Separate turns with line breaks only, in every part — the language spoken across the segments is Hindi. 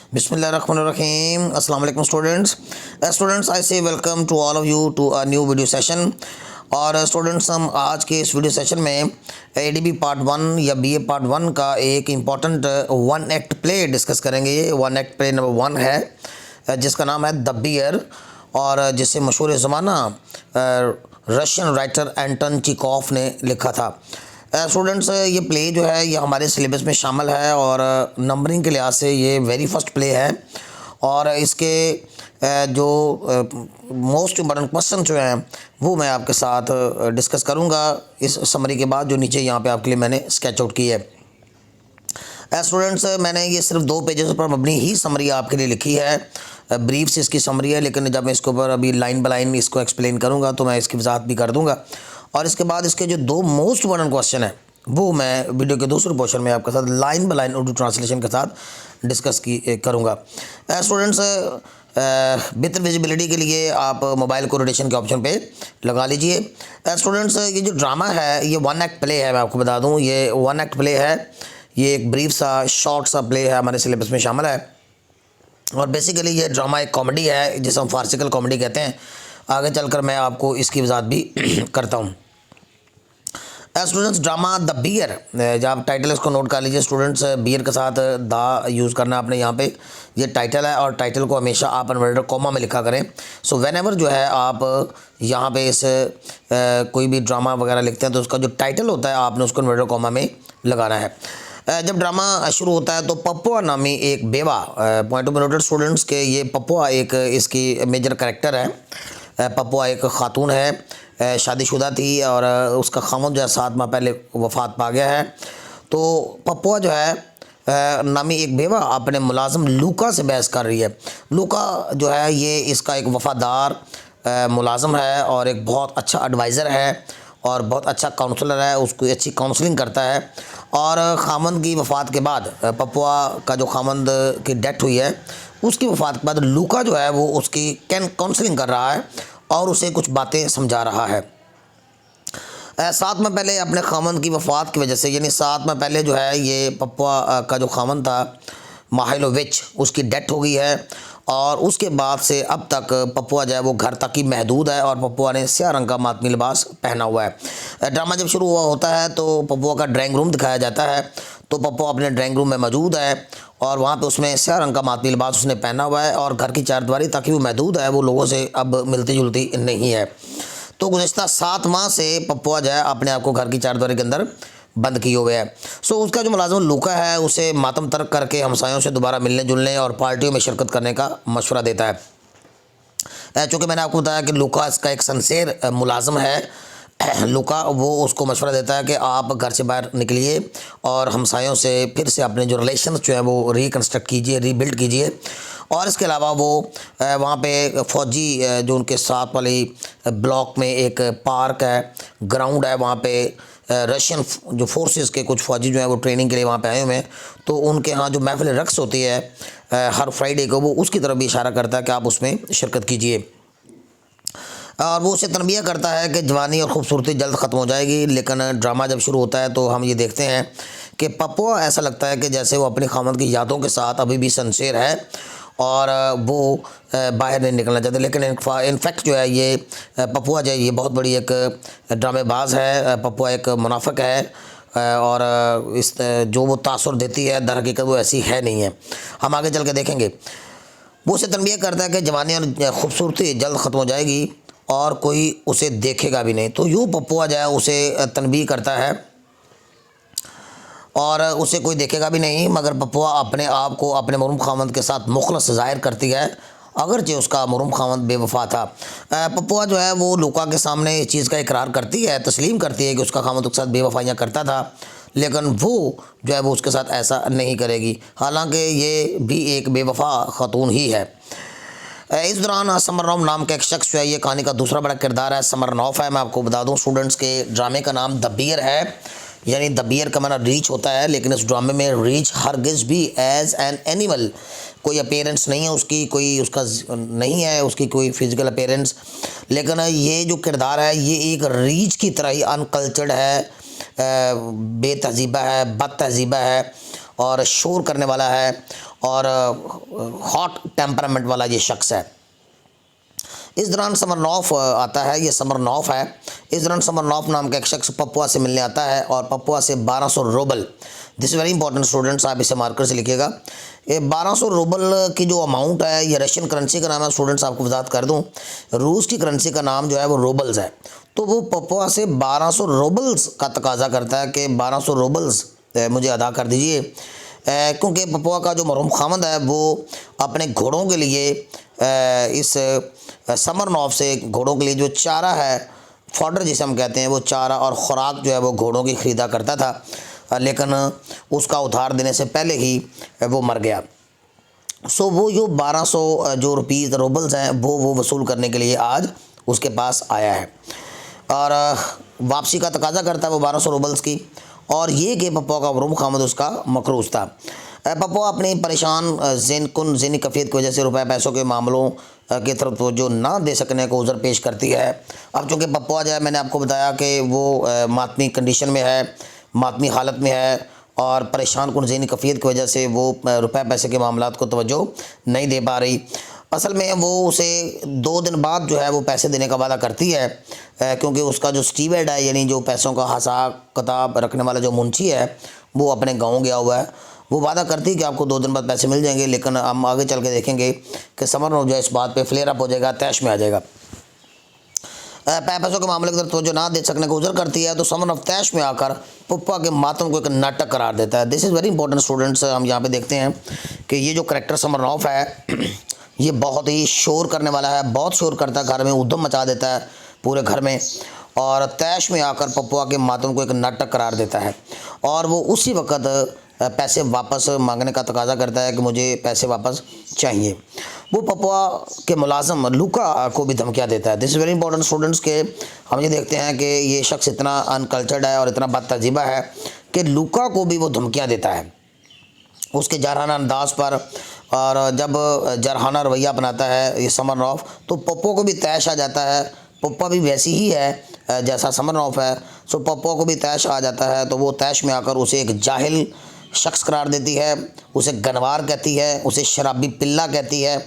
Bismillahirrahmanirrahim. Assalamu alaikum students. Students, I say welcome to all of you to a new video session. और स्टूडेंट्स हम आज के इस वीडियो सेशन में एडीबी पार्ट 1 या बीए पार्ट 1 का एक important one act play discuss करेंगे। ये वन एक्ट प्ले नंबर 1 है जिसका नाम है द बियर, और जिसे मशहूर ज़माना रशियन राइटर एंटन चेखोव ने लिखा था। स्टूडेंट्स, ये प्ले जो है ये हमारे सिलेबस में शामिल है और नंबरिंग के लिहाज से ये वेरी फर्स्ट प्ले है। और इसके जो मोस्ट इम्पॉर्टेंट क्वेश्चन जो हैं वो मैं आपके साथ डिस्कस करूंगा इस समरी के बाद, जो नीचे यहाँ पे आपके लिए मैंने स्केच आउट की है। स्टूडेंट्स, मैंने ये सिर्फ 2 पेजेस पर अपनी ही समरी आपके लिए लिखी है। ब्रीफ से इसकी समरी है, लेकिन जब मैं इसके ऊपर अभी लाइन बाय लाइन इसको एक्सप्लेन करूँगा तो मैं इसकी वजाहत भी कर दूँगा। और इसके बाद इसके जो 2 मोस्ट इम्पॉर्टेंट क्वेश्चन हैं वो मैं वीडियो के दूसरे पोर्शन में आपके साथ line by line Urdu translation के साथ डिस्कस करूँगा। स्टूडेंट्स, बेहतर विजिबिलिटी के लिए आप मोबाइल को रोटेशन के ऑप्शन पे लगा लीजिए। स्टूडेंट्स, ये जो ड्रामा है ये वन एक्ट प्ले है। मैं आपको बता दूं ये वन एक्ट प्ले है। ये एक ब्रीफ सा शॉर्ट सा प्ले है, हमारे सिलेबस में शामिल है। और बेसिकली ये ड्रामा एक कॉमेडी है जिसे हम फार्सिकल कॉमेडी कहते हैं। आगे चलकर मैं आपको इसकी वजाहत भी करता हूँ। स्टूडेंट्स, ड्रामा द बियर, जब आप टाइटल इसको नोट कर लीजिए स्टूडेंट्स, बियर के साथ द यूज़ करना है आपने यहाँ पे। ये टाइटल है और टाइटल को हमेशा आप इन्वर्टेड कॉमा में लिखा करें। सो व्हेनेवर जो है आप यहाँ पे इस कोई भी ड्रामा वगैरह लिखते हैं तो उसका जो टाइटल होता है आपने उसको इन्वर्टेड कॉमा में लगाना है। जब ड्रामा शुरू होता है तो पप्पुआ नामी एक बेवा, पॉइंट ऑफ नोटेड स्टूडेंट्स के ये पप्पुआ एक इसकी मेजर कैरेक्टर है। पप्पुआ एक खातून है, शादीशुदा थी और उसका खामद जो है 7 माह पहले वफ़ात पा गया है। तो पप्पुआ जो है नामी एक बेवा अपने मुलाजिम लूका से बहस कर रही है। लूका जो है ये इसका एक वफ़ादार मुलाजिम है और एक बहुत अच्छा एडवाइज़र है और बहुत अच्छा काउंसलर है, उसको अच्छी काउंसलिंग करता है। और खामंद की वफ़ात के बाद, पप्पुआ का जो खामंद की डेथ हुई है उसकी वफ़ात के बाद लूका जो है वो उसकी काउंसलिंग कर रहा है और उसे कुछ बातें समझा रहा है। 7 माह पहले अपने खामंद की वफ़ात की वजह से, यानी 7 माह पहले जो है ये पप्पुआ का जो खामंद था माहिलोविच, उसकी डेथ हो गई है। और उसके बाद से अब तक पप्पुआ जो है वो घर तक ही महदूद है और पप्पुआ ने स्याह रंग का मातमी लिबास पहना हुआ है। ड्रामा जब शुरू हुआ होता है तो पप्पुआ का ड्राइंग रूम दिखाया जाता है। तो पप्पुआ अपने ड्राइंग रूम में मौजूद है और वहाँ पे उसमें स्याह रंग का मातमी लिबास उसने पहना हुआ है और घर की चारदीवारी तक ही वो महदूद है, वो लोगों से अब मिलती जुलती नहीं है। तो गुज़श्ता 7 माह से पप्पुआ जो है अपने आप को घर की चारदीवारी के अंदर बंद किए हुए है। सो उसका जो मुलाजिम लूका है उसे मातम तर्क करके हमसायों से दोबारा मिलने जुलने और पार्टियों में शिरकत करने का मशवरा देता है। चूँकि मैंने आपको बताया कि लूका इसका एक सिंसियर मुलाजिम है। लूका वो उसको मशवरा देता है कि आप घर से बाहर निकलिए और हमसायों से फिर से अपने जो रिलेशन जो है वो रिकन्स्ट्रक्ट कीजिए, रीबिल्ड कीजिए। और इसके अलावा वो वहाँ पे फ़ौजी जो उनके साथ वाली ब्लॉक में एक पार्क है, ग्राउंड है, वहाँ पे रशियन जो फोर्सेस के कुछ फ़ौजी जो हैं वो ट्रेनिंग के लिए वहाँ पे आए हुए हैं। तो उनके यहाँ जो महफिल रक्स होती है हर फ्राइडे को, वो उसकी तरफ भी इशारा करता है कि आप उसमें शिरकत कीजिए। और वो उसे तनबिया करता है कि जवानी और ख़ूबसूरती जल्द ख़त्म हो जाएगी। लेकिन ड्रामा जब शुरू होता है तो हम ये देखते हैं कि पप्पुआ ऐसा लगता है कि जैसे वो अपनी खामद की यादों के साथ अभी भी सिंसियर है और वो बाहर नहीं निकलना चाहते। लेकिन इनफैक्ट जो है ये पप्पुआ जो है ये बहुत बड़ी एक ड्रामेबाज है। पप्पुआ एक मुनाफिक है और इस जो वो तासुर देती है दर हकीकत वो ऐसी है नहीं है। हम आगे चल के देखेंगे। वो उसे तनबीह करता है कि जवानी और ख़ूबसूरती जल्द ख़त्म हो जाएगी और कोई उसे देखेगा भी नहीं। तो यूँ पप्पुआ जो है उसे तनबीह करता है और उसे कोई देखेगा भी नहीं, मगर पप्पुआ अपने आप को अपने मरूम खामद के साथ मुखलस ज़ाहिर करती है, अगरचे उसका मरूम खामद बेवफा था। पप्पुआ जो है वो लूका के सामने इस चीज़ का इकरार करती है, तस्लीम करती है कि उसका खामद उसके साथ बेवफाइयाँ करता था, लेकिन वो जो है वो उसके साथ ऐसा नहीं करेगी। हालांकि ये भी एक बेवफा खातून ही है। इस दौरान समरनॉफ नाम का एक शख्स जो है ये कहानी का दूसरा बड़ा किरदार है। समरनॉफ है, मैं आपको बता दूँ स्टूडेंट्स के ड्रामे का नाम द बियर है, यानी द बियर का माना रीच होता है। लेकिन इस ड्रामे में रीच हरगिज़ भी एज एन एनिमल, कोई अपीयरेंस नहीं है उसकी, कोई उसका नहीं है उसकी कोई फिज़िकल अपीयरेंस। लेकिन ये जो किरदार है ये एक रीच की तरह ही अनकल्चर्ड है, बेतहज़ीबा है, बद तहज़ीबा है और शोर करने वाला है और हॉट टेम्परामेंट वाला ये शख्स है। इस दौरान समरनॉफ आता है, ये समरनॉफ है। इस दौरान समरनॉफ नाम का एक शख्स पपुआ से मिलने आता है और पपुआ से 1200 rouble, this is very important students, आप इसे मार्कर से लिखिएगा। ये 1200 रूबल की जो अमाउंट है ये रशियन करेंसी का नाम है। स्टूडेंट्स आपको वजाहत कर दूं, रूस की करेंसी का नाम जो है वो रूबल्स है। तो वो पपुआ से 1200 रूबल्स का तकाजा करता है कि 1200 रूबल्स मुझे अदा कर दीजिए, क्योंकि पपुआ का जो मरहूम खामद है वो अपने घोड़ों के लिए इस समरनॉफ से घोड़ों के लिए जो चारा है, फॉडर जिसे हम कहते हैं, वो चारा और ख़ुराक जो है वो घोड़ों की ख़रीदा करता था, लेकिन उसका उधार देने से पहले ही वो मर गया। सो वो जो 1200 जो रुपीज़ रूबल्स हैं वो वसूल करने के लिए आज उसके पास आया है और वापसी का तकाजा करता है वो 1200 रूबल्स की। और ये कि पपुआ का मरहूम खामद उसका मकरूज़ था। पपुआ अपनी परेशान ज़हनी कफ़ियत की वजह से रुपए पैसों के मामलों की तरफ तो जो ना दे सकने को उज़र पेश करती है। अब चूँकि पपुआ जो है, मैंने आपको बताया कि वो मातमी कंडीशन में है, मातमी हालत में है और परेशान कुन ज़हनी कफ़ियत की वजह से वो रुपए पैसे के मामलात को तवज्जो नहीं दे पा रही। असल में वो उसे 2 दिन बाद जो है वो पैसे देने का वादा करती है, क्योंकि उसका जो स्टीवर्ड है, यानी जो पैसों का हिसाब किताब रखने वाला जो मुंशी है, वो अपने गाँव गया हुआ है। वो वादा करती है कि आपको 2 दिन बाद पैसे मिल जाएंगे, लेकिन हम आगे चल के देखेंगे कि समरनॉफ जो है इस बात पे फ्लेयर अप हो जाएगा, तैश में आ जाएगा। पैसों के मामले की तरफ जो ना दे सकने को उज़र करती है, तो समरनॉफ तैश में आकर पपुआ के मातम को एक नाटक करार देता है। This is very important students. हम यहाँ पे देखते हैं कि ये जो करैक्टर समरनॉफ है ये बहुत ही शोर करने वाला है, बहुत शोर करता है, घर में उद्दम मचा देता है पूरे घर में, और तैश में आकर पपुआ के मातम को एक नाटक करार देता है। और वो उसी वक्त पैसे वापस मांगने का तकाजा करता है कि मुझे पैसे वापस चाहिए। वो पपुआ के मुलाजम लूका को भी धमकियाँ देता है। This is very important students के हम ये देखते हैं कि ये शख्स इतना अनकल्चर्ड है और इतना बदतजीबा है कि लूका को भी वो धमकियाँ देता है उसके जारहाना अंदाज पर। और जब जारहाना रवैया अपनाता है ये समरनॉफ, तो पप्पो को भी तैश आ जाता है। पप्पा भी वैसी ही है जैसा समरनॉफ है। सो पप्पो को भी तैश आ जाता है, तो वो तैश में आकर उसे एक जाहिल शख्स करार देती है, उसे गनवार कहती है, उसे शराबी पिल्ला कहती है,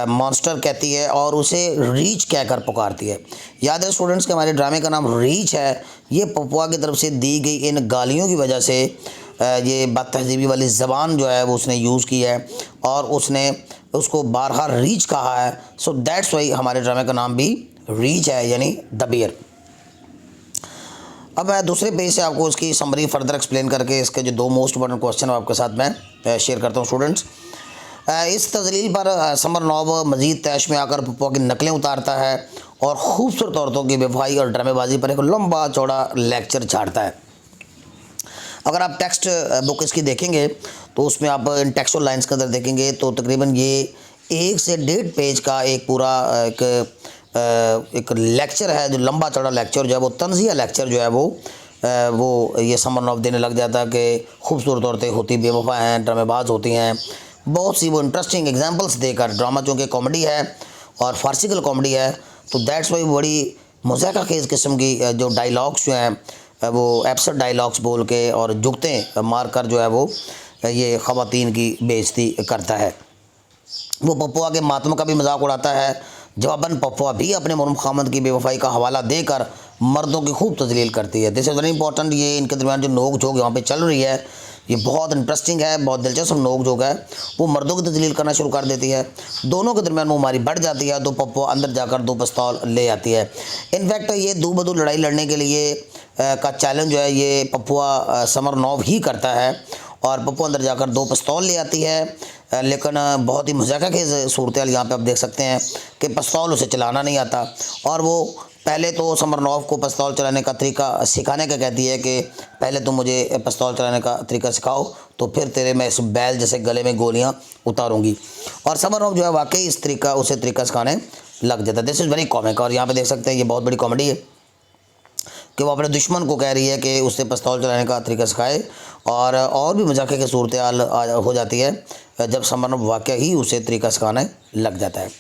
मॉन्स्टर कहती है और उसे रीच कहकर पुकारती है। याद है स्टूडेंट्स कि हमारे ड्रामे का नाम रीच है। ये पपुआ की तरफ से दी गई इन गालियों की वजह से ये बदतहज़ीबी वाली ज़बान जो है वो उसने यूज़ की है और उसने उसको बारहा रीच कहा है। सो दैट्स वाई हमारे ड्रामे का नाम भी रीच है, यानी द बियर। अब मैं दूसरे पेज से आपको इसकी समरी फर्दर एक्सप्लेन करके इसके जो 2 मोस्ट इंपॉर्टेंट क्वेश्चन आपके साथ मैं शेयर करता हूँ स्टूडेंट्स। इस तजलील पर समरनॉफ मज़ीद तैश में आकर पप्पो की नकलें उतारता है और ख़ूबसूरत औरतों की बेवफाई और ड्रामेबाजी पर एक लंबा चौड़ा लेक्चर झाड़ता है। अगर आप टेक्स्ट बुक इसकी देखेंगे तो उसमें आप इन टेक्सुअल लाइंस के अंदर देखेंगे तो तकरीबन ये 1 से 1.5 पेज का एक पूरा एक लेक्चर है, जो लंबा चौड़ा लेक्चर जो है वो तंज़िया लेक्चर जो है वो ये समरनॉफ देने लग जाता है कि खूबसूरत औरतें होती बेवफा हैं, ड्रामेबाज होती हैं। बहुत सी वो इंटरेस्टिंग एग्जांपल्स देकर, ड्रामा चूँकि कॉमेडी है और फार्सिकल कॉमेडी है, तो दैट्स वाई बड़ी मज़ाक़ा खेज़ किस्म की जो डायलॉग्स जो हैं वो एब्सर्ड डायलॉग्स बोल के और जुगतें मार कर जो है वो ये ख़वातीन की बेइज्जती करता है। वो पप्पुआ के मातम का भी मजाक उड़ाता है। जवाबन पप्पुआ भी अपने मरहूम खामद की बेवफाई का हवाला देकर मर्दों की खूब तजलील करती है। This is very important. ये इनके दरमियान जो नोक झोंक यहाँ पे चल रही है ये बहुत इंटरेस्टिंग है, बहुत दिलचस्प नोक झोंक है। वो मर्दों की तजलील करना शुरू कर देती है, दोनों के दरमियान मुँहमारी बढ़ जाती है, तो पप्पुआ अंदर जाकर 2 पिस्तौल ले आती है। इनफैक्ट ये दो बदू लड़ाई लड़ने के लिए का चैलेंज जो है ये पप्पुआ समरनॉफ ही करता है और पप्पू अंदर जाकर 2 पिस्तौल ले आती है। लेकिन बहुत ही मज़ाक़ा खेज़ सूरत हाल यहाँ पे आप देख सकते हैं कि पिस्तौल उसे चलाना नहीं आता और वो पहले तो समरनॉफ को पिस्तौल चलाने का तरीका सिखाने का कहती है कि पहले तुम मुझे पिस्तौल चलाने का तरीका सिखाओ, तो फिर तेरे मैं इस बैल जैसे गले में गोलियाँ उतारूँगी। और समरनॉफ जो है वाकई इस उसे तरीका सिखाने लग जाता है। This is very comic. और यहाँ पर देख सकते हैं ये बहुत बड़ी कॉमेडी है कि वो अपने दुश्मन को कह रही है कि उससे पिस्तौल चलाने का तरीका सिखाए। और भी मजाक़े की सूरत हाल हो जाती है जब समरनॉफ वाकई ही उसे तरीका सिखाने लग जाता है।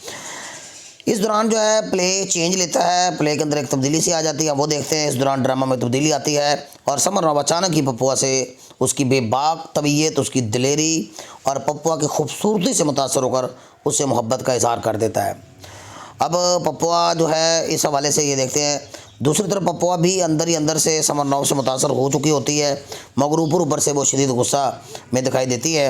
इस दौरान जो है प्ले चेंज लेता है, प्ले के अंदर एक तब्दीली सी आ जाती है, वो देखते हैं। इस दौरान ड्रामा में तब्दीली आती है और समरनॉव अचानक ही पप्पुआ से उसकी बेबाक तबीयत, उसकी दिलेरी और पप्पुआ की खूबसूरती से मुतासर होकर उससे मोहब्बत का इजहार कर देता है। अब पप्पुआ जो है इस हवाले से ये देखते हैं। दूसरी तरफ पप्पुआ भी अंदर ही अंदर से समरनॉव से मुतासर हो चुकी होती है, मगर ऊपर ऊपर से वो शदीद गुस्सा में दिखाई देती है,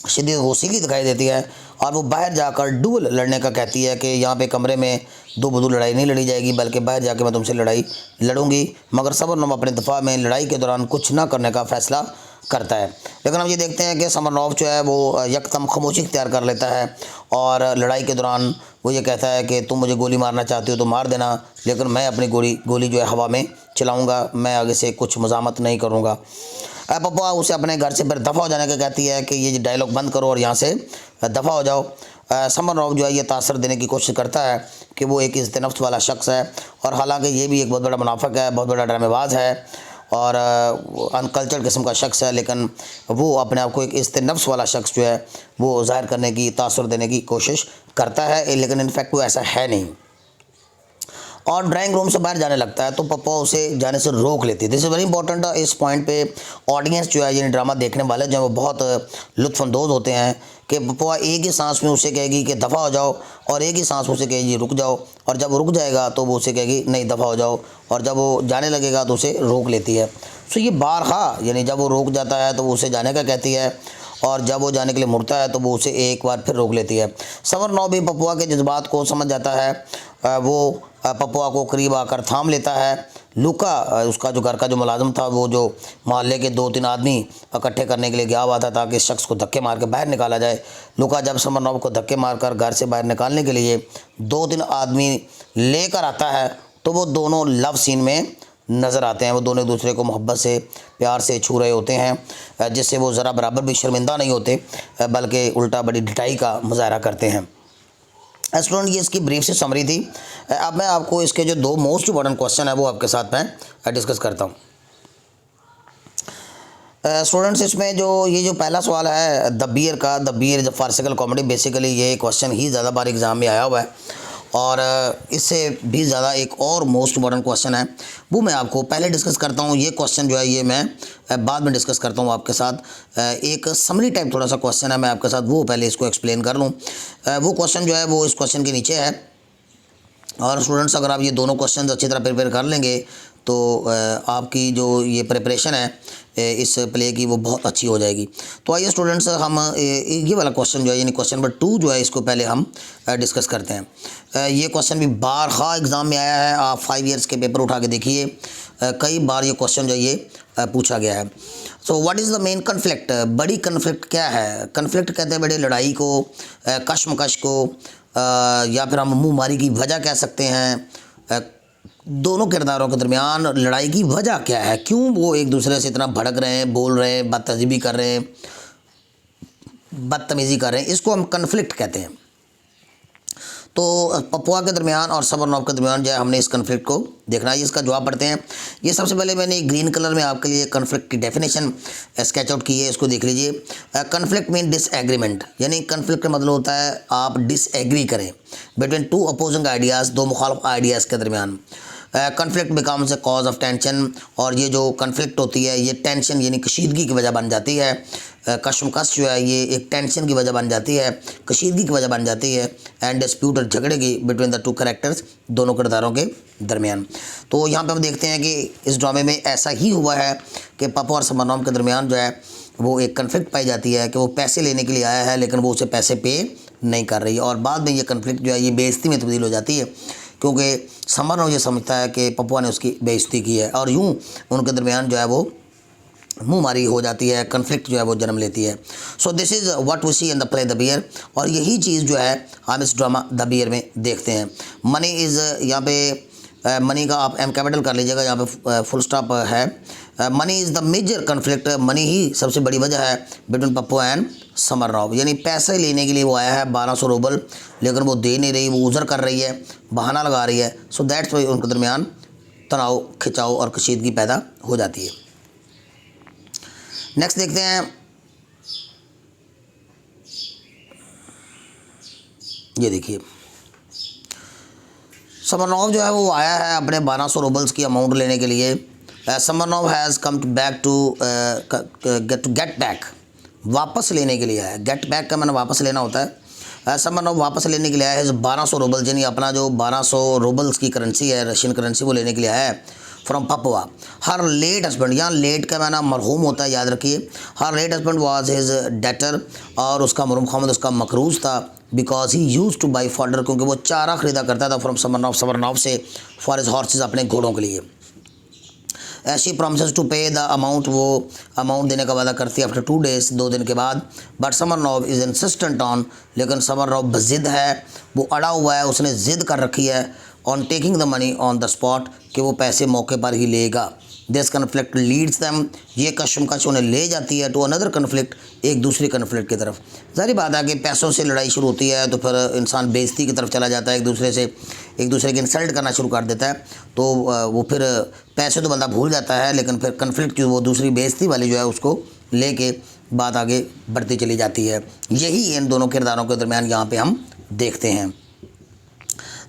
शदीद गौसीली दिखाई देती है और वो बाहर जाकर डुअल लड़ने का कहती है कि यहाँ पे कमरे में दो बदू लड़ाई नहीं लड़ी जाएगी, बल्कि बाहर जाके मैं तुमसे लड़ाई लड़ूंगी। मगर समरनॉव अपने दफ़ा में लड़ाई के दौरान कुछ ना करने का फ़ैसला करता है। लेकिन हम ये देखते हैं कि समरनॉव जो है वो यकदम खामोशी इख्तियार कर लेता है और लड़ाई के दौरान वो ये कहता है कि तुम मुझे गोली मारना चाहती हो तो मार देना, लेकिन मैं अपनी गोली जो है हवा में चलाऊँगा, मैं आगे से कुछ मज़ामत नहीं करूँगा। पप्पुआ उसे अपने घर से फिर दफ़ा हो जाने का कहती है कि ये डायलॉग बंद करो और यहाँ से दफ़ा हो जाओ। समरनॉव जो है ये तासर देने की कोशिश करता है कि वो एक इज़्ज़त नफ्स वाला शख्स है, और हालांकि ये भी एक बहुत बड़ा मुनाफिक है, बहुत बड़ा ड्रामेबाज है और अनकल्चर्ड किस्म का शख्स है, लेकिन वो अपने आप को एक इज़्ज़त नफ्स वाला शख्स जो है वो ज़ाहिर करने की, तासर देने की कोशिश करता है, लेकिन इनफैक्ट वो ऐसा है नहीं। और ड्राइंग रूम से बाहर जाने लगता है तो पप्पुआ उसे जाने से रोक लेती है। This is very important. इस पॉइंट पे ऑडियंस जो है, यानी ड्रामा देखने वाले जो है वो बहुत लुत्फ़अंदोज़ होते हैं कि पप्पुआ एक ही सांस में उसे कहेगी कि दफ़ा हो जाओ, और एक ही सांस में उसे कहेगी रुक जाओ, और जब वो रुक जाएगा तो वो उसे कहेगी नहीं दफ़ा हो जाओ, और जब वो जाने लगेगा तो उसे रोक लेती है। सो ये बारहा, यानी जब वो रोक जाता है तो वो उसे जाने का कहती है, और जब वो जाने के लिए मुड़ता है तो वो उसे एक बार फिर रोक लेती है। समरनॉव भी पप्पुआ के जज्बात को समझ जाता है। वो पप्पुआ को करीब आकर थाम लेता है। लूका, उसका जो घर का जो मुलाजिम था, वो जो मोहल्ले के 2-3 आदमी इकट्ठे करने के लिए गया हुआ था ताकि इस शख्स को धक्के मार के बाहर निकाला जाए। लूका जब समरनॉव को धक्के मारकर घर से बाहर निकालने के लिए 2-3 आदमी लेकर आता है तो वो दोनों लव सीन में नज़र आते हैं। वो दोनों एक दूसरे को मोहब्बत से, प्यार से छू रहे होते हैं, जिससे वो ज़रा बराबर भी शर्मिंदा नहीं होते, बल्कि उल्टा बड़ी ढिठाई का मुजाहरा करते हैं। स्टूडेंट, ये इसकी ब्रीफ से समरी थी। अब मैं आपको इसके जो 2 मोस्ट इंपॉर्टेंट क्वेश्चन है वो आपके साथ मैं डिस्कस करता हूँ। स्टूडेंट्स, इसमें जो ये जो पहला सवाल है द बियर का, the Bear is a farcical comedy, basically ये क्वेश्चन ही ज़्यादा बार एग्ज़ाम में आया हुआ है, और इससे भी ज़्यादा एक और मोस्ट इंपॉर्टेंट क्वेश्चन है वो मैं आपको पहले डिस्कस करता हूँ। ये क्वेश्चन जो है ये मैं बाद में डिस्कस करता हूँ आपके साथ। एक समरी टाइप थोड़ा सा क्वेश्चन है, मैं आपके साथ वो पहले इसको एक्सप्लेन कर लूँ। वो क्वेश्चन जो है वो इस क्वेश्चन के नीचे है, और स्टूडेंट्स अगर आप ये दोनों क्वेश्चन अच्छी तरह प्रिपेयर कर लेंगे तो आपकी जो ये प्रिपरेशन है इस प्ले की वो बहुत अच्छी हो जाएगी। तो आइए स्टूडेंट्स, हम ये वाला क्वेश्चन जो है यानी क्वेश्चन नंबर 2 जो है इसको पहले हम डिस्कस करते हैं। ये क्वेश्चन भी बारहा एग्ज़ाम में आया है, आप 5 ईयर्स के पेपर उठा के देखिए, कई बार ये क्वेश्चन जो ये पूछा गया है। So what is the main conflict, बड़ी कन्फ्लिक्ट क्या है? कन्फ्लिक्ट कहते हैं बड़े लड़ाई को, कश्मकश को, या फिर हम मुँहमारी की वजह कह सकते हैं। दोनों किरदारों के दरमियान लड़ाई की वजह क्या है, क्यों वो एक दूसरे से इतना भड़क रहे हैं, बोल रहे हैं, बदतमीज़ी कर रहे हैं, इसको हम कन्फ्लिक्ट कहते हैं। तो पप्पुआ के दरमियान और समरनॉव के दरमियान जो है हमने इस कन्फ्लिक्ट को देखना है। इसका जवाब पढ़ते हैं। ये सबसे पहले मैंने ग्रीन कलर में आपके लिए कन्फ्लिक्ट की डेफिनेशन स्केच आउट की है, इसको देख लीजिए। कन्फ्लिक्ट मीन डिसएग्रीमेंट, यानी कन्फ्लिक्ट का मतलब होता है आप डिसएग्री करें बिटवीन 2 अपोजिंग आइडियाज़, 2 मुखालिफ आइडियाज़ के दरमियान। Conflict becomes a cause of tension, और ये जो कन्फ्लिक्ट होती है ये टेंशन यानी कशीदगी की वजह बन जाती है। कशमकश जो है ये एक टेंशन की वजह बन जाती है, कशीदगी की वजह बन जाती है, एंड डिस्प्यूट और झगड़े की बिटवीन द 2 कैरेक्टर्स, दोनों किरदारों के दरमियान। तो यहाँ पे हम देखते हैं कि इस ड्रामे में ऐसा ही हुआ है कि पप्पू और समरनॉव के दरमियान जो है वो एक कन्फ्लिक्ट पाई जाती है कि वो पैसे लेने के लिए आया है लेकिन वो उसे पैसे पे नहीं कर रही है, और बाद में ये कन्फ्लिक्ट जो है ये बेइज्जती में तब्दील हो जाती है, क्योंकि समरनॉव ये समझता है कि पप्पुआ ने उसकी बेइज्जती की है, और यूँ उनके दरमियान जो है वो मुँहमारी हो जाती है, कन्फ्लिक्ट जो है वो जन्म लेती है। So this is what we see in the play the Bear, और यही चीज़ जो है हम इस ड्रामा द बियर में देखते हैं। मनी इज़, यहाँ पे मनी का आप एम कैपिटल कर लीजिएगा, यहाँ पे फुल स्टॉप है। Money is the major conflict, money ही सबसे बड़ी वजह है बिटवीन पप्पू एंड समरनॉव, यानी पैसे लेने के लिए वो आया है 1200 रूबल, लेकिन वो दे नहीं रही, वो उज़र कर रही है, बहाना लगा रही है। सो दैट्स वाई उनके दरमियान तनाव, खिंचाव और कशीदगी पैदा हो जाती है। नेक्स्ट देखते हैं, ये देखिए समरनॉव जो है वो आया है अपने 1200 रूबल्स की अमाउंट लेने के लिए। Smirnov has come back to get back, वापस लेने के लिए आया। गेट बैक का मैंने वापस लेना होता है। समरनॉव वापस लेने के लिए आया है 1200 रूबल्स, यानी अपना जो 1200 रूबल्स की करेंसी है, रशियन करेंसी, वो लेने के लिए आया है from Popova. Her late husband, यहाँ लेट का मैंने मरहूम होता है, याद रखिए। Her late husband was his debtor, और उसका मरहूम खामद उसका मकरूज था, because he used to buy fodder, क्योंकि वो चारा ख़रीदा करता था फ्रॉम समरनॉव, समरनॉव से, फॉर हिज हॉर्सेज, अपने घोड़ों के लिए। शी प्रॉमिसेस टू पे द अमाउंट, वो अमाउंट देने का वादा करती है आफ्टर 2 days, 2 दिन के बाद। बट समरनॉव इज़ इंसिस्टेंट ऑन, लेकिन समरनॉव ज़िद है, वो अड़ा हुआ है, उसने ज़िद कर रखी है on taking the money on the spot, कि वो पैसे मौके पर ही लेगा। दिस कन्फ्लिक्ट लीड्स दैम, ये कशमकश उन्हें ले जाती है टू अनदर कन्फ्लिक्ट, एक दूसरी कन्फ्लिक्ट की तरफ। जाहिर बात है कि पैसों से लड़ाई शुरू होती है तो फिर इंसान बेइज्जती की तरफ चला जाता है, एक दूसरे की इंसल्ट करना शुरू कर देता है, तो वो फिर पैसे तो बंदा भूल जाता है, लेकिन फिर कन्फ्लिक्ट की वो दूसरी बेइज्जती वाली जो है उसको लेके बात आगे बढ़ती चली जाती है। यही इन दोनों किरदारों के दरमियान यहाँ पे हम देखते हैं।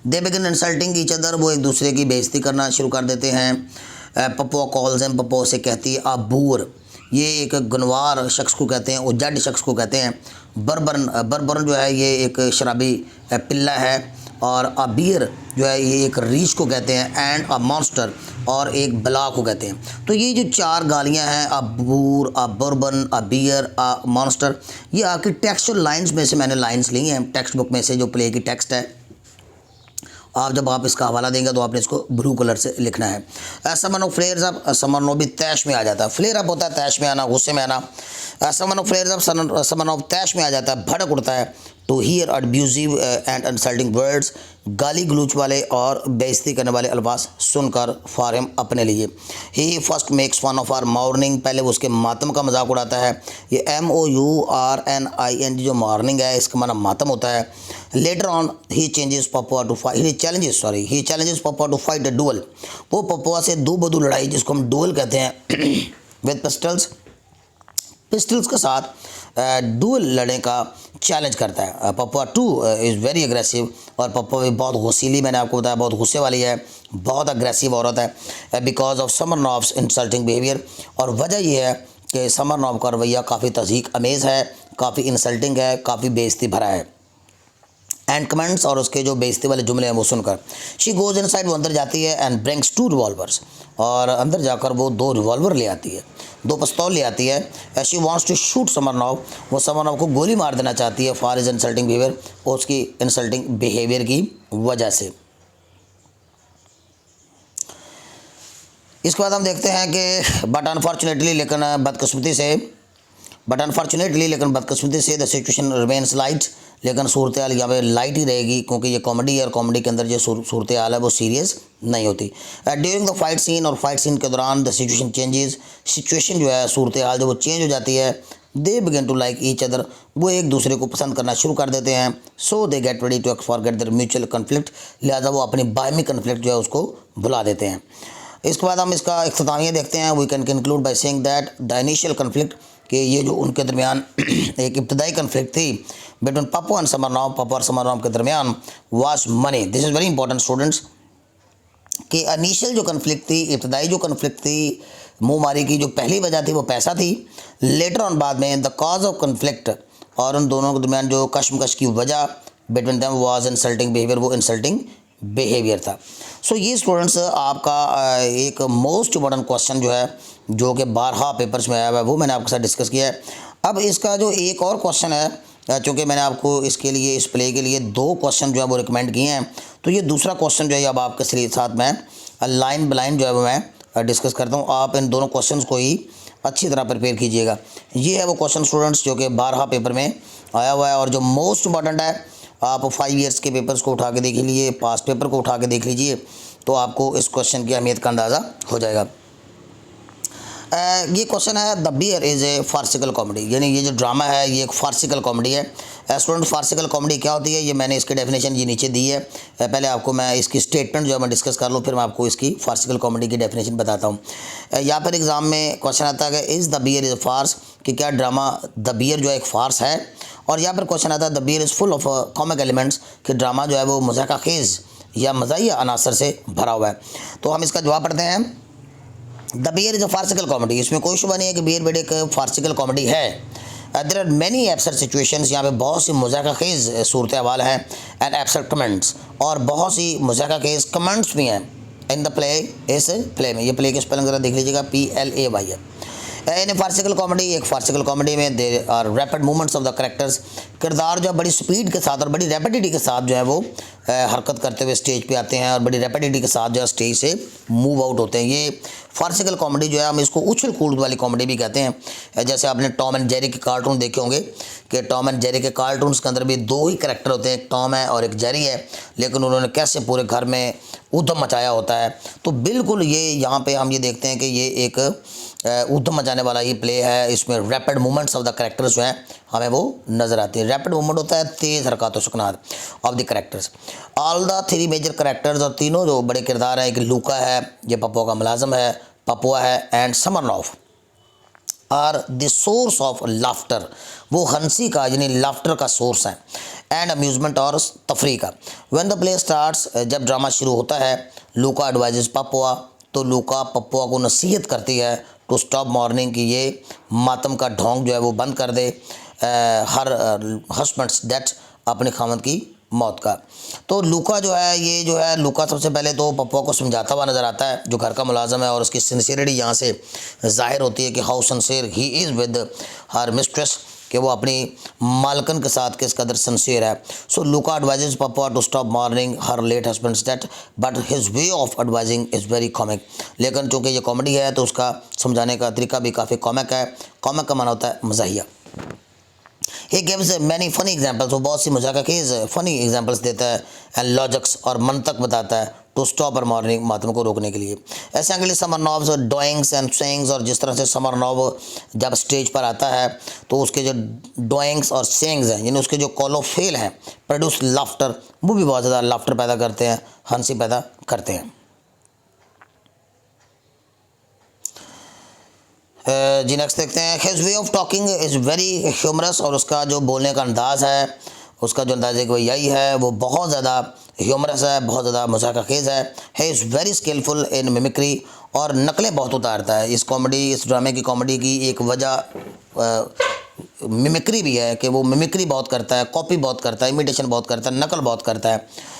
They begin insulting each other, वो एक दूसरे की बेइज्जती करना शुरू कर देते हैं। पप्पो कॉल्स एम, पप्पो से कहती है अबूर, ये एक गनवार शख्स को कहते हैं, उजड़ शख्स को कहते हैं। बरबरन जो है ये एक शराबी पिल्ला है, और अबीर जो है ये एक रीछ को कहते हैं, एंड अ मॉन्स्टर, और एक बला को कहते हैं। तो ये जो 4 गालियाँ हैं, अबूर, बर्बन, अबीर, मॉन्स्टर, ये आपकी टेक्सचुअल लाइन्स में से मैंने लाइन्स ली हैं, टेक्स्ट बुक में से, जो प्ले की टेक्स्ट है। जब आप इसका हवाला देंगे तो आपने इसको ब्लू कलर से लिखना है। समरनॉव फ्लेयर्स अप, समरनॉव भी तैश में आ जाता है। फ्लेयर अप होता है तैश में आना, गुस्से में आना। समरनॉव फ्लेयर्स अप, समरनॉव तैश में आ जाता है, भड़क उठता है। To hear abusive and insulting words, गाली गलूच वाले और बेइज्जती करने वाले अल्फाज सुनकर फॉर हिम, अपने लिए। He first makes fun of her mourning, पहले वो उसके मातम का मजाक उड़ाता है। ये MOURNING जो मॉर्निंग है, इसका माना मातम होता है। Later on he challenges Popova to fight a duel, वो पपुआ से दो बदू लड़ाई, जिसको हम डुअल कहते हैं, विद पिस्टल्स के साथ डुअल लड़ने का चैलेंज करता है। पपुआ 2 इज़ वेरी एग्रेसिव, और पपुआ भी बहुत गुस्सीली, मैंने आपको बताया बहुत गुस्से वाली है, बहुत अग्रेसिव औरत है, बिकॉज ऑफ समरनॉव्स इंसल्टिंग बिहेवियर। और वजह यह है कि समरनॉव का रवैया काफ़ी तज़हीक अमेज़ है, काफ़ी इंसल्टिंग है, काफ़ी बेइज्जती भरा है। एंड कमेंट्स, और उसके जो बेइज्जती वाले जुमले हैं वो सुनकर, शी गोज इनसाइड, वो अंदर जाती है, एंड ब्रिंग्स 2 रिवॉल्वर्स, और अंदर जाकर वो 2 रिवॉल्वर ले आती है, 2 पिस्तौल ले आती है। शी वांट्स टू शूट समरनॉव, वो समरनॉव को गोली मार देना चाहती है, फॉर हिज इंसल्टिंग बिहेवियर, और उसकी इंसल्टिंग बिहेवियर की वजह से। इसके बाद हम देखते हैं कि बट अनफॉर्चुनेटली, लेकिन बदकिस्मती से द सिचुएशन रिमेन्स लाइट, लेकिन सूरत हाल यहाँ पे लाइट ही रहेगी, क्योंकि ये कॉमेडी है, और कॉमेडी के अंदर जो सूरत हाल है वो सीरियस नहीं होती। ड्यूरिंग द फाइट सीन, और फाइट सीन के दौरान द सिचुएशन चेंजेस, सिचुएशन जो है, सूरत हाल जो वो चेंज हो जाती है। They begin to like each other, वो एक दूसरे को पसंद करना शुरू कर देते हैं। So they get ready to forget their mutual conflict, लिहाजा वो अपनी बाहमी कन्फ्लिक्ट जो है उसको भुला देते हैं। इसके बाद हम इसका इख्तितामिया देखते हैं। We can conclude by saying that the initial conflict, कि ये जो उनके दरमियान एक इब्तदाई कन्फ्लिक्ट थी between Popova and Smirnov, Popova और समरनॉव के दरमियान, was money. This is very important students, कि इनिशियल जो कन्फ्लिक्ट थी, इब्तदाई जो कन्फ्लिक्ट थी, मुँह मारी की जो पहली वजह थी वो पैसा थी। लेटर ऑन, बाद में, द कॉज ऑफ कन्फ्लिक्ट, और उन दोनों के दरमियान जो कशमकश की वजह between them was insulting behaviour, वो इंसल्टिंग बिहेवियर था। सो ये स्टूडेंट्स आपका एक मोस्ट इम्पॉर्टेंट क्वेश्चन जो है, जो कि 12 पेपर्स में आया हुआ है, वो मैंने आपके साथ डिस्कस किया है। अब इसका जो एक और क्वेश्चन है, चूँकि मैंने आपको इसके लिए, इस प्ले के लिए 2 क्वेश्चन जो है वो रिकमेंड किए हैं, तो ये दूसरा क्वेश्चन जो है अब आपके साथ मैं लाइन बाय लाइन जो है वो मैं डिस्कस करता हूँ। आप इन दोनों क्वेश्चंस को ही अच्छी तरह प्रिपेयर कीजिएगा। ये है वो क्वेश्चन स्टूडेंट्स जो कि 12 पेपर में आया हुआ है, और जो मोस्ट इम्पॉर्टेंट है, आप 5 ईयर्स के पेपर्स को उठा के देख लीजिए, पास्ट पेपर को उठा के देख लीजिए, तो आपको इस क्वेश्चन की अहमियत का अंदाज़ा हो जाएगा। ये क्वेश्चन है, the Bear is a farcical comedy, यानी ये जो ड्रामा है ये एक फार्सिकल कॉमेडी है। स्टूडेंट, फार्सिकल कॉमेडी क्या होती है, ये मैंने इसकी डेफिनेशन ये नीचे दी है। पहले आपको मैं इसकी स्टेटमेंट जो है मैं डिस्कस कर लूँ, फिर मैं आपको इसकी फार्सिकल कॉमेडी की डेफिनेशन बताता हूँ। यहाँ पर एग्ज़ाम में क्वेश्चन आता है कि is the Bear is a farce, कि क्या ड्रामा द बियर जो है एक फार्स है। और यहाँ पर क्वेश्चन आता है the Bear is full of comic elements, कि ड्रामा जो है वो मज़ाक़ खेज़ या मज़ाहिया अनासर से भरा हुआ है। तो हम इसका जवाब पढ़ते हैं। The Bear is a farcical comedy. इसमें कोई शुबा नहीं है कि बियर बेड एक फार्सिकल कॉमेडी है। There are many absurd situations, यहाँ पे बहुत सी मुज़ाहिक़ाखेज़ सूरत अहवाल हैं, एंड एब्सर्ड कमेंट्स, और बहुत सी मुज़ाहिक़ाखेज़ कमेंट्स भी हैं इन द प्ले, इस प्ले में। ये प्ले के स्पेलिंग ज़रा देख लीजिएगा, PLAY है। इन ए फार्सिकल कॉमेडी, एक फार्सिकल कॉमेडी में there are rapid movements of the characters. किरदार जो है बड़ी स्पीड के साथ और बड़ी रैपिडिटी के साथ जो है वो हरकत करते हुए स्टेज पे आते हैं और बड़ी रैपिडिटी के साथ जो है स्टेज से मूव आउट होते हैं। ये फार्सिकल कॉमेडी जो है हम इसको उछल कूद वाली कॉमेडी भी कहते हैं। जैसे आपने टॉम एंड जेरी के कार्टून देखे होंगे कि टॉम एंड जेरी के कार्टून्स के अंदर भी दो ही करैक्टर होते हैं, एक टॉम है और एक जेरी है, लेकिन उन्होंने कैसे पूरे घर में उधम मचाया होता है। तो बिल्कुल ये यहाँ पे हम ये देखते हैं कि ये एक उधम मचाने वाला ये प्ले है। इसमें rapid movements of the characters जो हैं हमें वो नज़र आती है। रैपिड मूवमेंट होता है तेज़ हरकत और सुकनात of the characters. All the three major characters, और तीनों जो बड़े किरदार हैं, एक लूका है, ये पप्पुआ का मुलाजम है, पप्पुआ है, and Smirnov are the source of laughter. वो हंसी का यानी लाफ्टर का सोर्स है, एंड अम्यूज़मेंट और तफरी का। व्हेन द प्ले स्टार्ट्स, जब ड्रामा शुरू होता है, लूका एडवाइजेस पप्पुआ, तो लूका पप्पुआ को नसीहत करती है टू स्टॉप मॉर्निंग, कि ये मातम का ढोंग जो है वो बंद कर दे, हर हस्बैंड्स डेथ, अपने खामद की मौत का। तो लूका जो है, ये जो है लूका सबसे पहले तो पप्पुआ को समझाता हुआ नज़र आता है, जो घर का मुलाजम है, और उसकी सिंसियरिटी यहाँ से ज़ाहिर होती है कि how sincere he is with her mistress, कि वो अपनी मालकन के साथ किस कदर सिंसियर है। So Luka advises Popova to stop mourning her late husband's death, but his way of advising is very comic. लेकिन चूँकि ये कॉमेडी है तो उसका समझाने का तरीका भी काफ़ी कॉमिक है। कॉमिक का माना होता है मज़ाहिया। He gives many funny examples, वो बहुत सी मज़ाक़खेज़ फ़नी एग्जाम्पल्स देता है, एंड लॉजिक्स और मंतक बताता है टू स्टॉप और मॉर्निंग मातम को रोकने के लिए। ऐसे अंग्रेजी समरनॉव्स और डॉइंग्स एंड सेइंग्स, और जिस तरह से समरनॉव जब स्टेज पर आता है तो उसके जो डॉइंग्स और सेइंग्स हैं, यानी उसके जो कॉलोफेल हैं, प्रोड्यूस लाफ्टर, वो भी बहुत ज़्यादा लाफ्टर पैदा करते हैं, हंसी पैदा करते हैं। जी नेक्स्ट देखते हैं। His way of talking is very humorous, और उसका जो बोलने का अंदाज़ है, उसका जो अंदाज़ यही है, वो बहुत ज़्यादा ह्यूमरस है, बहुत ज़्यादा मज़ाक़खेज़ है। He is very skilful in mimicry, और नकलें बहुत उतारता है। इस ड्रामे की कॉमेडी की एक वजह मिमिक्री भी है, कि वो मिमिक्री बहुत करता है, कॉपी बहुत करता है, इमिटेशन बहुत करता है, नकल बहुत करता है।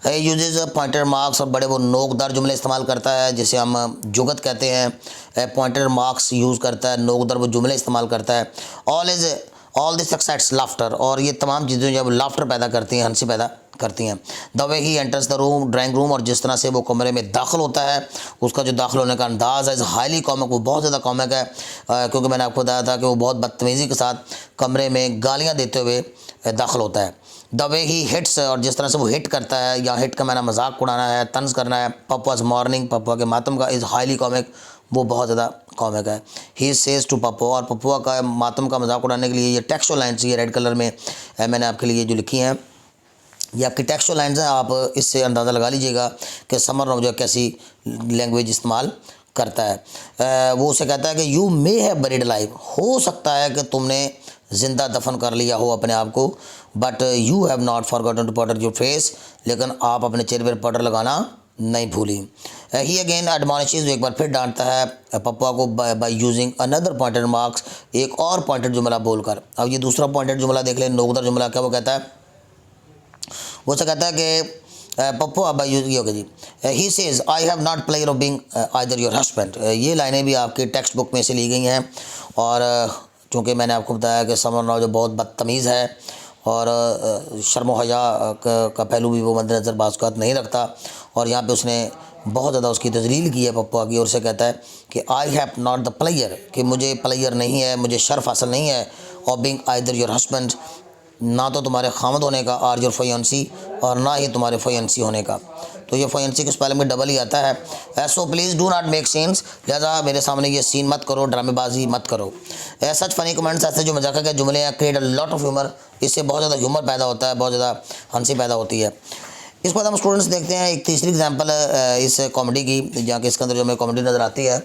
यूजेज पॉइंटर मार्क्स, और बड़े वो नोकदार जुमले इस्तेमाल करता है, जिसे हम जुगत कहते हैं। पॉइंटर मार्क्स यूज़ करता है, नोकदार वो जुमले इस्तेमाल करता है। ऑल दिस एक्साइट्स लाफ्टर, और ये तमाम चीज़ें जब लाफ्टर पैदा करती हैं, हंसी पैदा करती हैं। The way he enters the room, drawing room, और जिस तरह से वो कमरे में दाखिल होता है, उसका जो दाखिल होने का अंदाज़ है हाईली कॉमिक, वो बहुत ज़्यादा कॉमिक है, क्योंकि मैंने आपको बताया था कि वो बहुत बदतमीज़ी के साथ कमरे में गालियाँ देते हुए दाखिल होता है। द वे ही हिट्स, और जिस तरह से वो हिट करता है, या हिट का मैंने मजाक उड़ाना है, तंज करना है, पप्पुआ's मॉर्निंग, पप्पुआ के मातम का, इज़ हाईली कॉमिक, वो बहुत ज़्यादा कॉमिक है। ही सेज टू पप्पुआ, और पप्पुआ का मातम का मजाक उड़ाने के लिए ये टेक्सचुअल लाइन्स, ये रेड कलर में मैंने आपके लिए जो लिखी हैं, ये आपकी टेक्सचुअल लाइन्स हैं। आप इससे अंदाज़ा लगा लीजिएगा कि समरनॉव जो कैसी लैंग्वेज इस्तेमाल करता है। वो उसे कहता है कि you may have buried life, हो सकता है कि तुमने ज़िंदा दफन कर लिया हो अपने आप को, but you have not forgotten to powder your face, लेकिन आप अपने चेहरे पर पाउडर लगाना नहीं भूली। ही अगेन एडमॉनिशेस, एक बार फिर डांटता है पप्पुआ को by using another pointed marks, एक और पॉइंटेड जुमला बोलकर। अब ये दूसरा पॉइंटेड जुमला देख लें, नोकदार जुमला। क्या वो कहता है? वो से कहता है कि पप्पुआ बाय यूजिंग, ये होगा जी, he says I have not player of being either your husband. ये लाइनें भी आपके टेक्स्ट बुक में से ली गई हैं, और चूँकि मैंने आपको बताया कि समरनॉव जो बहुत बदतमीज़ है और शर्म हया का पहलू भी वो मद्देनज़र बाज़ नहीं रखता, और यहाँ पे उसने बहुत ज़्यादा उसकी तजलील की है पप्पुआ की, और उसे कहता है कि आई हैव नॉट द प्लेयर, कि मुझे प्लेयर नहीं है, मुझे शर्फ हासिल नहीं है, और बीइंग आइदर योर हस्बैंड, ना तो तुम्हारे खामद होने का, आर योर फयंसी, और ना ही तुम्हारे फयंसी होने का। तो ये फयंसी के स्पेलिंग में डबल ही आता है। So please do not make scenes, लिहाजा मेरे सामने ये सीन मत करो, ड्रामेबाजी मत करो। सच फनी कमेंट्स, ऐसे जो मजाक के जुमले हैं, create a lot of humour, इससे बहुत ज़्यादा ह्यूमर पैदा होता है, बहुत ज़्यादा हंसी पैदा होती है। इसके बाद हम स्टूडेंट्स देखते हैं एक तीसरी एग्जाम्पल इस कॉमेडी की, जहाँ कि इसके अंदर जो हमें कॉमेडी नज़र आती है।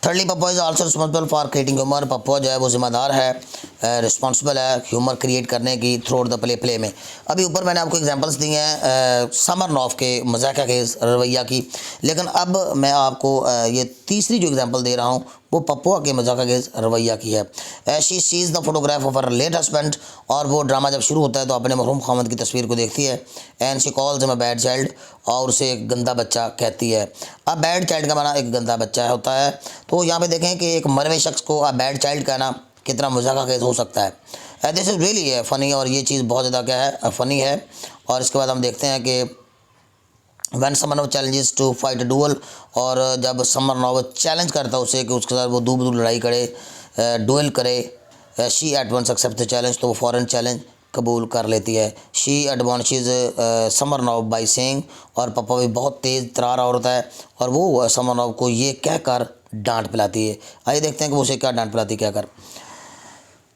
Thirdly Popova is also responsible for creating humour. Popova जो है वो जिम्मेदार है, रिस्पॉन्सिबल है ह्यूमर क्रिएट करने की थ्रू द प्ले में। अभी ऊपर मैंने आपको एग्जांपल्स दी हैं समरनॉफ के मजाक के रवैया की, लेकिन अब मैं आपको ये तीसरी जो एग्जांपल दे रहा हूँ वो पप्पा के मजाक के रवैया की है। She sees the photograph of her late husband, और वो ड्रामा जब शुरू होता है तो अपने मरहूम खामद की तस्वीर को देखती है। And she calls him a bad child, और उसे एक गंदा बच्चा कहती है। अब बैड चाइल्ड का माना एक गंदा बच्चा होता है। तो यहाँ पे देखें कि एक मरे हुए शख्स को अ बैड चाइल्ड कहना कितना मजाक केस हो सकता है। दिस इज़ रियली फ़नी, और ये चीज़ बहुत ज़्यादा क्या है फ़नी है। और इसके बाद हम देखते हैं कि when Smirnov challenges to fight duel, और जब समरनॉफ चैलेंज करता है उसे कि उसके साथ वो दूर लड़ाई करे, डुअल करे, she at once accept the challenge, तो वो फ़ौरन चैलेंज कबूल कर लेती है। She advances Smirnov by saying, और पापा भी बहुत तेज़ तरार औरत है और वो समरनॉफ को ये कहकर डांट पिलाती है। आइए देखते हैं कि वो उसे क्या डांट पिलाती क्या कर।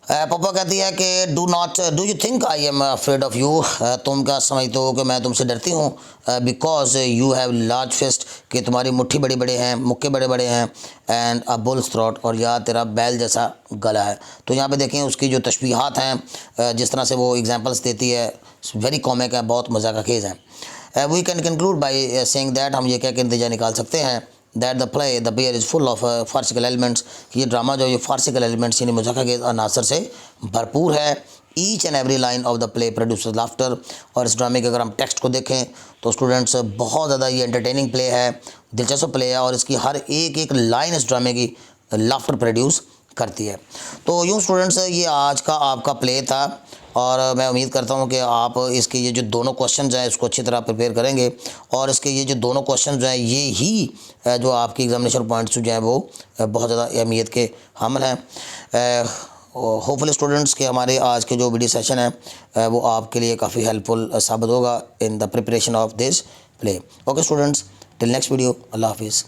पापा कहती है कि do you think I am afraid of you, तुम क्या समझते हो कि मैं तुमसे डरती हूँ, because you have large fist, कि तुम्हारी मुट्ठी बड़े बड़े हैं, मुक्के बड़े बड़े हैं, एंड अ बुल्स थ्रोट, और या तेरा बैल जैसा गला है। तो यहाँ पे देखें उसकी जो तशबीहात हैं, जिस तरह से वो एग्जांपल्स देती है, वेरी कॉमिक है, बहुत मज़ा का खेज़ है। We can conclude by saying that, हम ये कह के नतीजा निकाल सकते हैं that the play the Bear is full of farcical elements, कि ये ड्रामा जो ये फार्सिकल एलिमेंट्स यानी मजाक के अनासर से भरपूर है। Each and every line of the play produces laughter, और इस ड्रामे के अगर हम टेक्स्ट को देखें तो स्टूडेंट्स बहुत ज़्यादा ये एंटरटेनिंग प्ले है, दिलचस्प प्ले है, और इसकी हर एक लाइन इस ड्रामे की लाफ्टर प्रोड्यूस करती है। तो यूँ स्टूडेंट्स ये आज का आपका प्ले था, और मैं उम्मीद करता हूँ कि आप इसके ये जो दोनों क्वेश्चन हैं इसको अच्छी तरह प्रिपेयर करेंगे, और इसके ये जो दोनों क्वेश्चन हैं ये ही जो आपकी एग्जामिनेशन पॉइंट्स जो हैं वो बहुत ज़्यादा अहमियत के हामिल हैं। होपफुली स्टूडेंट्स के हमारे आज के जो वीडियो सेशन है वो आपके लिए काफ़ी हेल्पफुल साबित होगा in the preparation of this play. Okay students, till next video, अल्लाह हाफिज़।